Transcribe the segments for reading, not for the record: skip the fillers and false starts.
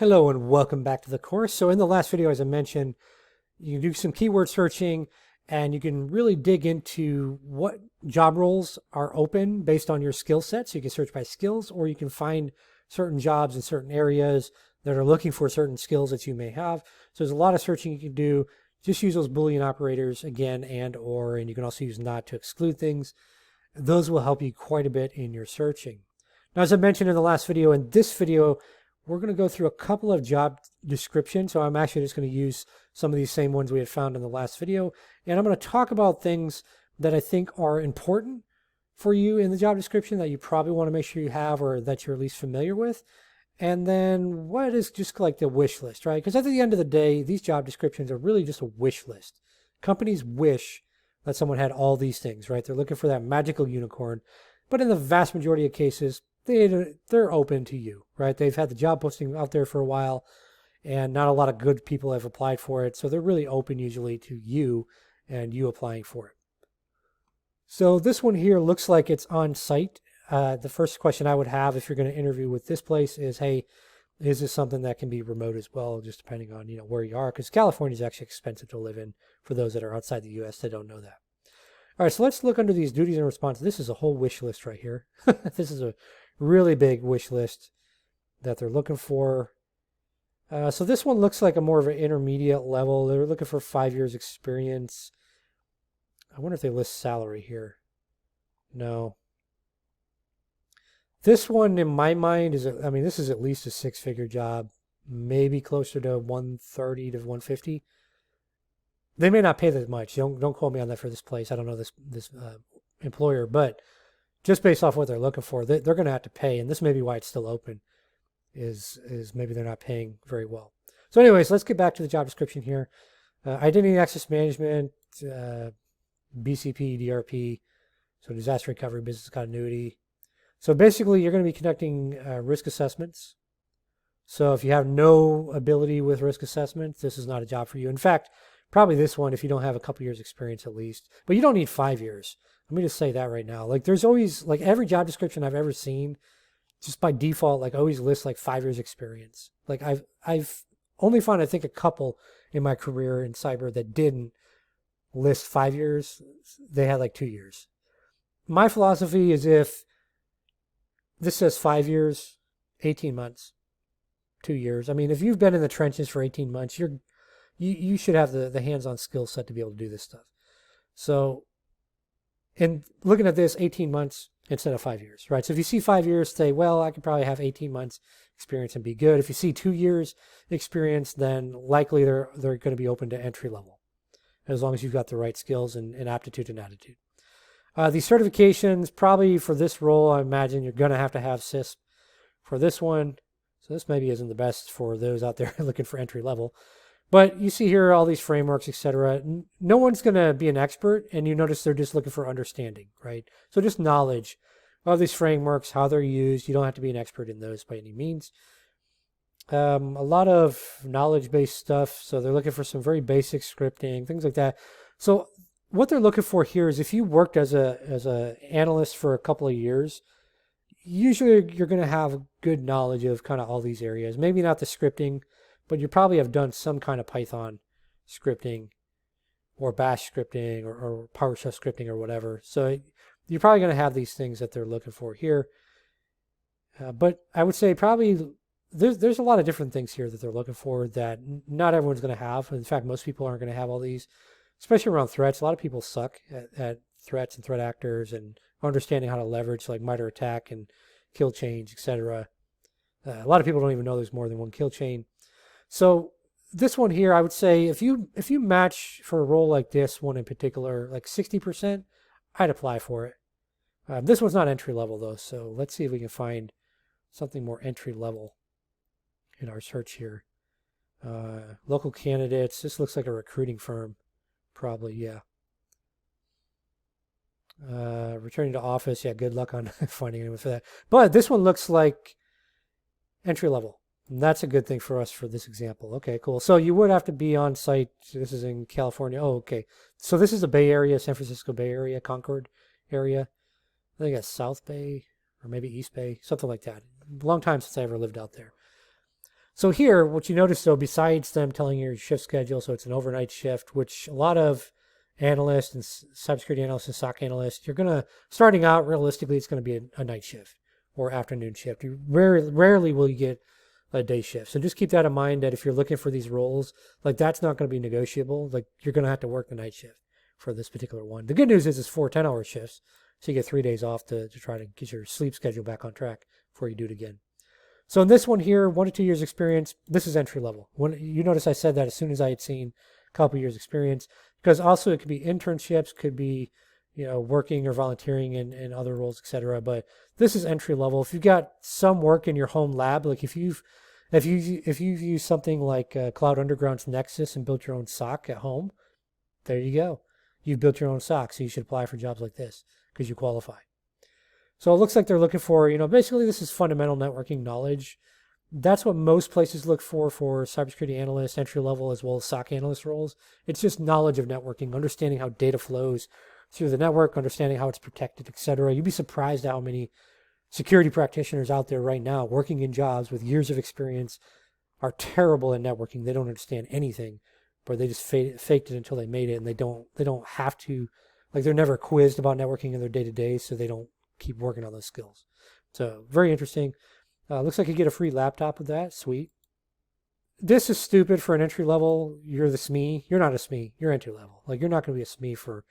Hello and welcome back to the course. So in the last video, as I mentioned, you can do some keyword searching and you can really dig into what job roles are open based on your skill set. So you can search by skills, or you can find certain jobs in certain areas that are looking for certain skills that you may have. So there's a lot of searching you can do. Just use those Boolean operators again, and you can also use not to exclude things. Those will help you quite a bit in your searching. Now, as I mentioned in the last video, in this video, we're going to go through a couple of job descriptions. So I'm actually just going to use some of these same ones we had found in the last video. And I'm going to talk about things that I think are important for you in the job description that you probably want to make sure you have, or that you're at least familiar with. And then what is just like the wish list, right? Because at the end of the day, these job descriptions are really just a wish list. Companies wish that someone had all these things, right? They're looking for that magical unicorn. But in the vast majority of cases, they're open to you, right? They've had the job posting out there for a while, and not a lot of good people have applied for it. So they're really open usually to you and you applying for it. So this one here looks like it's on site. The first question I would have if you're going to interview with this place is, hey, is this something that can be remote as well, just depending on where you are? Because California is actually expensive to live in for those that are outside the U.S. that don't know that. All right, so let's look under these duties and responses. This is a whole wish list right here. This is a really big wish list that they're looking for. So this one looks like a more of an intermediate level. They're looking for 5 years experience. I wonder if they list salary here. No. This one, in my mind, this is at least a six-figure job, maybe closer to 130 to 150. They may not pay that much. Don't quote me on that for this place. I don't know this employer, but just based off what they're looking for, they're going to have to pay, and this may be why it's still open, is maybe they're not paying very well. So anyways, let's get back to the job description here. Identity and access management, BCP, DRP, so disaster recovery, business continuity. So basically, you're going to be conducting risk assessments. So if you have no ability with risk assessments, this is not a job for you. In fact, probably this one if you don't have a couple years experience at least, but you don't need 5 years. Let me just say that right now. Like there's always, like every job description I've ever seen, just by default, like always lists like 5 years experience. Like I've only found, I think, a couple in my career in cyber that didn't list 5 years. They had like 2 years. My philosophy is, if this says 5 years, 18 months, 2 years. I mean, if you've been in the trenches for 18 months, you should have the hands-on skill set to be able to do this stuff. So, and looking at this, 18 months instead of 5 years, right? So if you see 5 years, say, well, I could probably have 18 months experience and be good. If you see 2 years experience, then likely they're going to be open to entry level, as long as you've got the right skills and aptitude and attitude. These certifications, probably for this role, I imagine you're going to have CISP for this one. So this maybe isn't the best for those out there looking for entry level. But you see here all these frameworks, etc. No one's going to be an expert, and you notice they're just looking for understanding, right? So just knowledge of these frameworks, how they're used. You don't have to be an expert in those by any means. A lot of knowledge-based stuff. So they're looking for some very basic scripting, things like that. So what they're looking for here is, if you worked as a analyst for a couple of years, usually you're going to have good knowledge of kind of all these areas. Maybe not the scripting, but you probably have done some kind of Python scripting or Bash scripting or PowerShell scripting or whatever. So you're probably going to have these things that they're looking for here. But I would say probably there's a lot of different things here that they're looking for that not everyone's going to have. In fact, most people aren't going to have all these, especially around threats. A lot of people suck at threats and threat actors and understanding how to leverage like MITRE ATT&CK and kill chains, etc. A lot of people don't even know there's more than one kill chain. So this one here, I would say if you match for a role like this one in particular, like 60%, I'd apply for it. This one's not entry level though, so let's see if we can find something more entry level in our search here. Local candidates. This looks like a recruiting firm, probably, yeah. Returning to office, yeah. Good luck on finding anyone for that. But this one looks like entry level. That's a good thing for us for this example. Okay, cool. So you would have to be on site. This is in California. Oh, okay. So this is the Bay Area, San Francisco Bay Area, Concord area. I think that's South Bay or maybe East Bay, something like that. A long time since I ever lived out there. So here, what you notice though, besides them telling you your shift schedule, so it's an overnight shift, which a lot of analysts and cybersecurity analysts and SOC analysts, you're gonna starting out realistically, it's gonna be a night shift or afternoon shift. You rarely will you get a day shift. So just keep that in mind that if you're looking for these roles, like that's not going to be negotiable. Like you're going to have to work the night shift for this particular one. The good news is it's 4 10-hour shifts. So you get 3 days off to try to get your sleep schedule back on track before you do it again. So in this one here, 1 to 2 years experience, this is entry level. When you notice I said that as soon as I had seen a couple years experience, because also it could be internships, could be, working or volunteering in other roles, etc. But this is entry level. If you've got some work in your home lab, like if you've used something like Cloud Underground's Nexus and built your own SOC at home, there you go. You've built your own SOC, so you should apply for jobs like this because you qualify. So it looks like they're looking for, basically this is fundamental networking knowledge. That's what most places look for cybersecurity analysts, entry level, as well as SOC analyst roles. It's just knowledge of networking, understanding how data flows through the network, understanding how it's protected, etc. You'd be surprised at how many security practitioners out there right now working in jobs with years of experience are terrible at networking. They don't understand anything, but they just faked it until they made it, and they don't have to, like they're never quizzed about networking in their day-to-day, so they don't keep working on those skills. So very interesting. Looks like you get a free laptop with that. Sweet. This is stupid for an entry level. You're the SME. You're not a SME. You're entry level. Like you're not going to be a SME for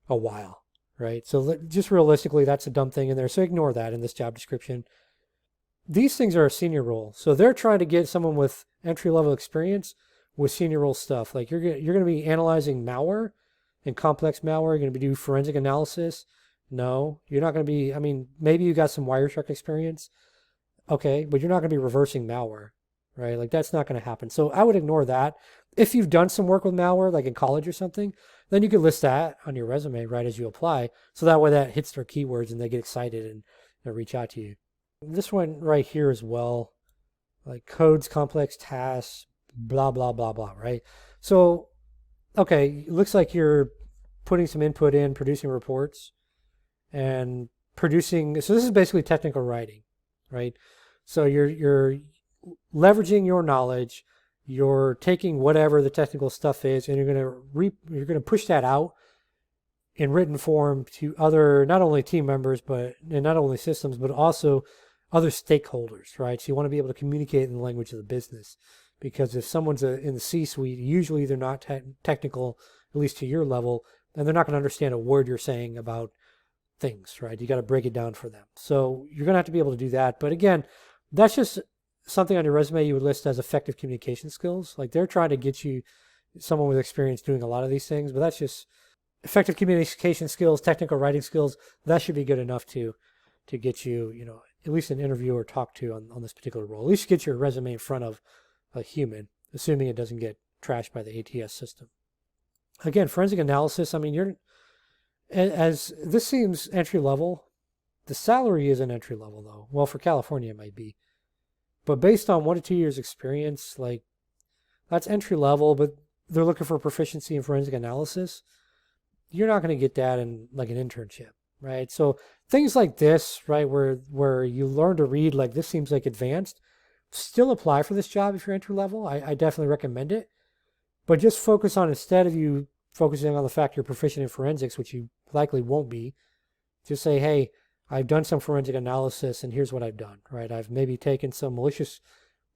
a while, right? So just realistically, that's a dumb thing in there. So ignore that in this job description. These things are a senior role. So they're trying to get someone with entry level experience with senior role stuff. Like you're going to be analyzing malware and complex malware. You're going to be doing forensic analysis. No, you're not going to be, maybe you got some Wireshark experience. Okay, but you're not going to be reversing malware, right? Like that's not going to happen. So I would ignore that. If you've done some work with malware, like in college or something, then you could list that on your resume right as you apply. So that way that hits their keywords and they get excited and they'll reach out to you. This one right here as well, like codes, complex tasks, blah, blah, blah, blah, right? So, okay, it looks like you're putting some input in, producing reports and producing. So this is basically technical writing, right? So you're leveraging your knowledge, you're taking whatever the technical stuff is, and you're going to push that out in written form to other, not only team members, and not only systems, but also other stakeholders, right? So you want to be able to communicate in the language of the business, because if someone's in the C-suite, usually they're not technical, at least to your level, and they're not going to understand a word you're saying about things, right? You got to break it down for them. So you're going to have to be able to do that. But again, that's just something on your resume you would list as effective communication skills. Like they're trying to get you someone with experience doing a lot of these things, but that's just effective communication skills, technical writing skills. That should be good enough to get you, at least an interview or talk to on this particular role. At least get your resume in front of a human, assuming it doesn't get trashed by the ATS system. Again, forensic analysis, as this seems entry level, the salary isn't entry level though. Well, for California it might be. But based on 1 to 2 years experience, like that's entry level, but they're looking for proficiency in forensic analysis. You're not going to get that in like an internship, right? So things like this, right, where you learn to read, like this seems like advanced, still apply for this job if you're entry level. I definitely recommend it. But just focus on, instead of you focusing on the fact you're proficient in forensics, which you likely won't be, just say, hey, I've done some forensic analysis and here's what I've done, right? I've maybe taken some malicious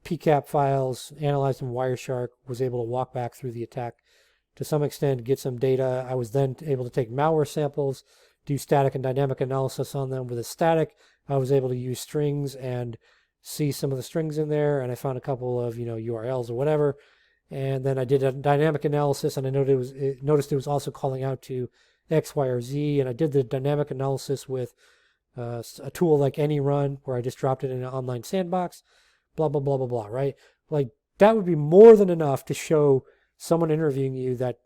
PCAP files, analyzed them in Wireshark, was able to walk back through the attack to some extent, get some data. I was then able to take malware samples, do static and dynamic analysis on them. With a static, I was able to use strings and see some of the strings in there, and I found a couple of URLs or whatever. And then I did a dynamic analysis, and I noticed it was also calling out to X, Y, or Z. And I did the dynamic analysis with a tool like AnyRun, where I just dropped it in an online sandbox, blah, blah, blah, blah, blah, right? Like that would be more than enough to show someone interviewing you that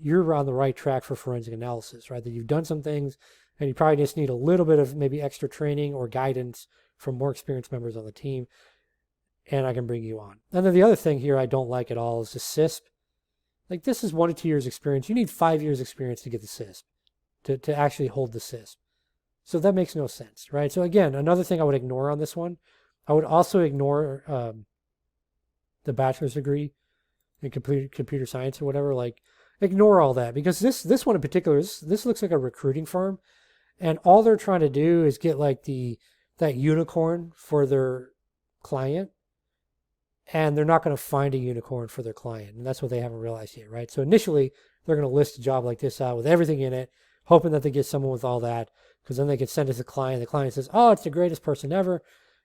you're on the right track for forensic analysis, right? That you've done some things and you probably just need a little bit of maybe extra training or guidance from more experienced members on the team, and I can bring you on. And then the other thing here I don't like at all is the CISP. Like this is 1 to 2 years experience. You need 5 years experience to get the CISP, to actually hold the CISP. So that makes no sense, right? So again, another thing I would ignore on this one, I would also ignore the bachelor's degree in computer science or whatever. Like, ignore all that, because this one in particular, this looks like a recruiting firm, and all they're trying to do is get like that unicorn for their client, and they're not going to find a unicorn for their client, and that's what they haven't realized yet, right? So initially, they're going to list a job like this out with everything in it, hoping that they get someone with all that, because then they can send it to the client. The client says, oh, it's the greatest person ever.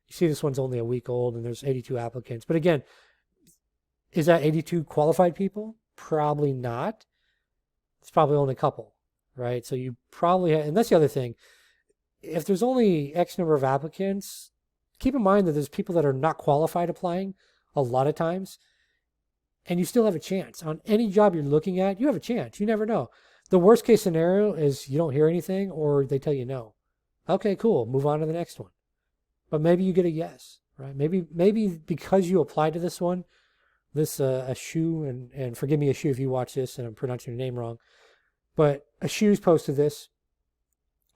You see, this one's only a week old, and there's 82 applicants. But again, is that 82 qualified people? Probably not. It's probably only a couple, right? So you probably have, and that's the other thing. If there's only X number of applicants, keep in mind that there's people that are not qualified applying a lot of times, and you still have a chance. On any job you're looking at, you have a chance. You never know. The worst case scenario is you don't hear anything, or they tell you no. Okay, cool. Move on to the next one. But maybe you get a yes, right? Maybe because you applied to this one, this Ashu, and forgive me, Ashu, if you watch this and I'm pronouncing your name wrong, but Ashu's posted this,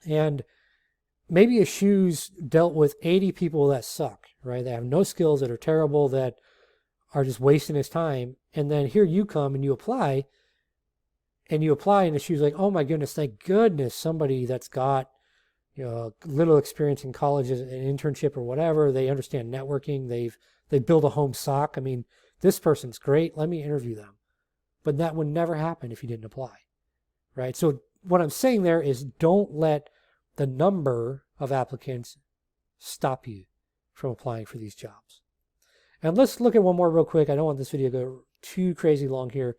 and maybe Ashu's dealt with 80 people that suck, right? They have no skills, that are terrible, that are just wasting his time, and then here you come and you apply, and Ashu's like, oh my goodness, thank goodness somebody that's got, a little experience in college, an internship or whatever. They understand networking. They build a home SOC. I mean, this person's great. Let me interview them. But that would never happen if you didn't apply, right? So what I'm saying there is, don't let the number of applicants stop you from applying for these jobs. And let's look at one more real quick. I don't want this video to go too crazy long here,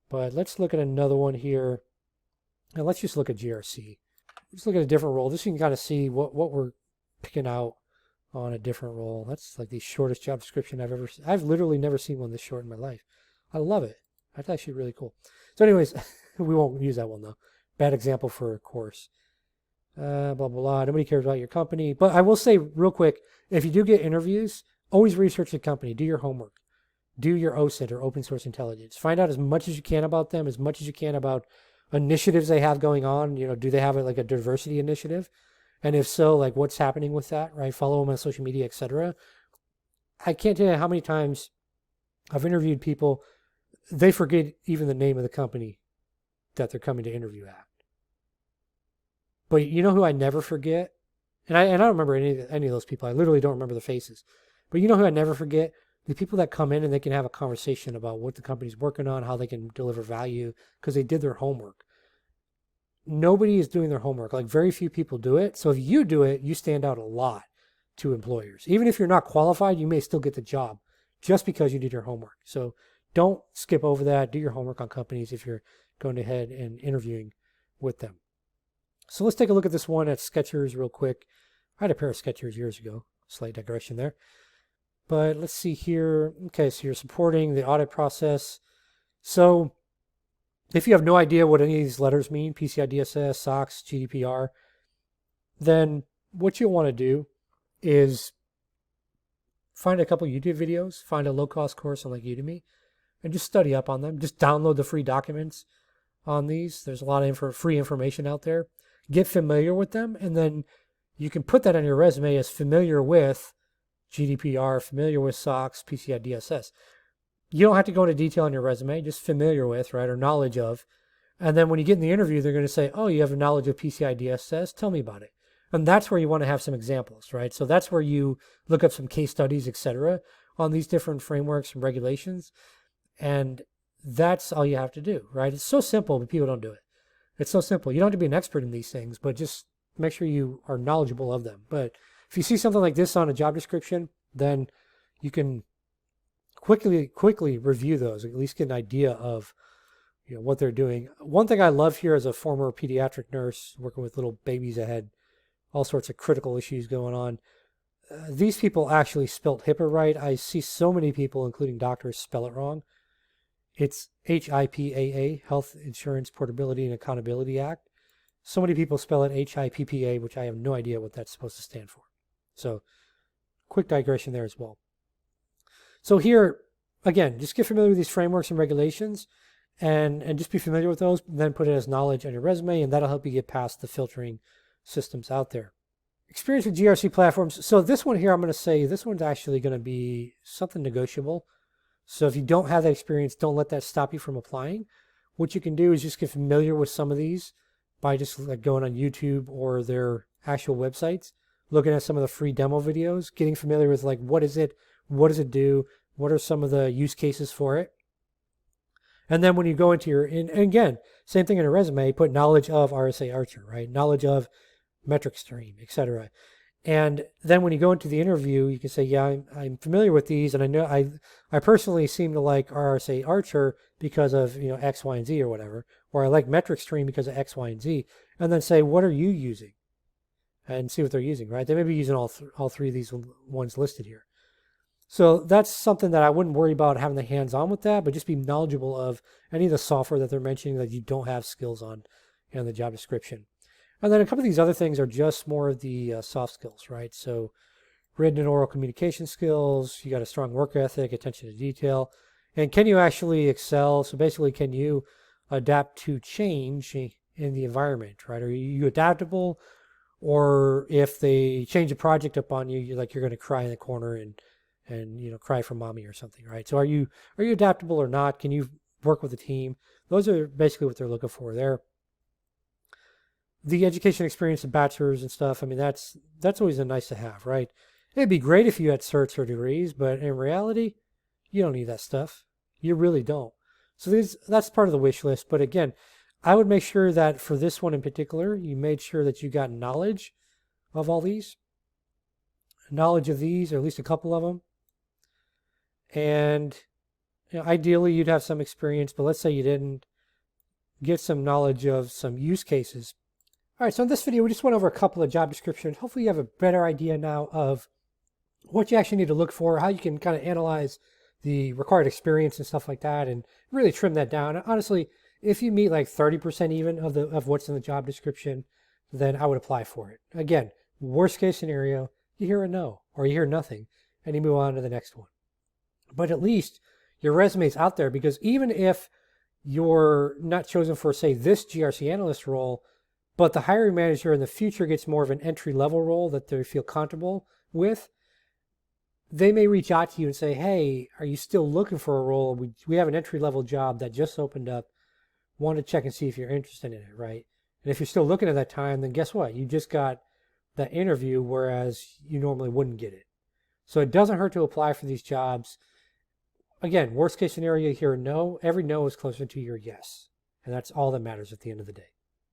but let's look at another one here. And let's just look at GRC. Let's look at a different role. Just so you can kind of see what we're picking out on a different role. That's like the shortest job description I've ever seen. I've literally never seen one this short in my life. I love it. That's actually really cool. So anyways, we won't use that one though. Bad example for a course. Blah, blah, blah. Nobody cares about your company. But I will say real quick, if you do get interviews, always research the company. Do your homework. Do your OSINT, or open source intelligence. Find out as much as you can about them, as much as you can about initiatives they have going on. Do they have like a diversity initiative? And if so, like, what's happening with that, right? Follow them on social media, etc. I can't tell you how many times I've interviewed people, they forget even the name of the company that they're coming to interview at. But you know who I never forget? And I don't remember any of those people. I literally don't remember the faces. But you know who I never forget? The people that come in and they can have a conversation about what the company's working on, how they can deliver value, because they did their homework. Nobody is doing their homework. Like, very few people do it. So if you do it, you stand out a lot to employers. Even if you're not qualified, you may still get the job just because you did your homework. So don't skip over that. Do your homework on companies if you're going ahead and interviewing with them. So let's take a look at this one at Skechers real quick. I had a pair of Skechers years ago. Slight digression there. But let's see here. Okay, so you're supporting the audit process. So if you have no idea what any of these letters mean, PCI DSS, SOX, GDPR, then what you'll want to do is find a couple YouTube videos, find a low-cost course on like Udemy, and just study up on them. Just download the free documents on these. There's a lot of free information out there. Get familiar with them, and then you can put that on your resume as familiar with GDPR, familiar with SOX, PCI DSS. You don't have to go into detail on your resume, just familiar with, right, or knowledge of. And then when you get in the interview, they're going to say, oh, you have a knowledge of PCI DSS? Tell me about it. And that's where you want to have some examples, right? So that's where you look up some case studies, etc., on these different frameworks and regulations. And that's all you have to do, right? It's so simple, but people don't do it. It's so simple. You don't have to be an expert in these things, but just make sure you are knowledgeable of them. But if you see something like this on a job description, then you can quickly review those, at least get an idea of what they're doing. One thing I love here as a former pediatric nurse working with little babies that had all sorts of critical issues going on, these people actually spelt HIPAA right. I see so many people, including doctors, spell it wrong. It's HIPAA, Health Insurance Portability and Accountability Act. So many people spell it HIPPA, which I have no idea what that's supposed to stand for. So quick digression there as well. So here, again, just get familiar with these frameworks and regulations and just be familiar with those, and then put it as knowledge on your resume, and that'll help you get past the filtering systems out there. Experience with GRC platforms. So this one here, I'm going to say this one's actually going to be something negotiable. So if you don't have that experience, don't let that stop you from applying. What you can do is just get familiar with some of these by just like going on YouTube or their actual websites, looking at some of the free demo videos, getting familiar with like what is it, what does it do, what are some of the use cases for it. And then when you go into your, and again, same thing in a resume, put knowledge of RSA Archer, right? Knowledge of metric stream, etc. And then when you go into the interview, you can say, yeah, I'm familiar with these, and I know I personally seem to like RSA Archer because of X, Y, and Z or whatever, or I like metric stream because of X, Y, and Z, and then say, what are you using? And see what they're using, right? They may be using all three of these ones listed here. So that's something that I wouldn't worry about having the hands-on with that, but just be knowledgeable of any of the software that they're mentioning that you don't have skills on in the job description. And then a couple of these other things are just more of the soft skills, right? So written and oral communication skills, you got a strong work ethic, attention to detail, and can you actually excel? So basically, can you adapt to change in the environment, right? Are you adaptable? Or if they change a project up on you, you're going to cry in the corner and cry for mommy or something, right? So are you adaptable or not? Can you work with a team? Those are basically what they're looking for there. The education experience, the bachelor's and stuff, I mean, that's always a nice to have, right? It'd be great if you had certs or degrees, but in reality, you don't need that stuff. You really don't. So that's part of the wish list. But again, I would make sure that for this one in particular, you made sure that you got knowledge of all these, knowledge of these, or at least a couple of them. And ideally, you'd have some experience, but let's say you didn't, get some knowledge of some use cases. All right, so in this video, we just went over a couple of job descriptions. Hopefully you have a better idea now of what you actually need to look for, how you can kind of analyze the required experience and stuff like that, and really trim that down. Honestly, if you meet like 30% even of what's in the job description, then I would apply for it. Again, worst case scenario, you hear a no or you hear nothing and you move on to the next one. But at least your resume is out there, because even if you're not chosen for, say, this GRC analyst role, but the hiring manager in the future gets more of an entry-level role that they feel comfortable with, they may reach out to you and say, hey, are you still looking for a role? We have an entry-level job that just opened up. Want to check and see if you're interested in it, right? And if you're still looking at that time, then guess what? You just got that interview, whereas you normally wouldn't get it. So it doesn't hurt to apply for these jobs. Again, worst case scenario, you hear a no. Every no is closer to your yes. And that's all that matters at the end of the day.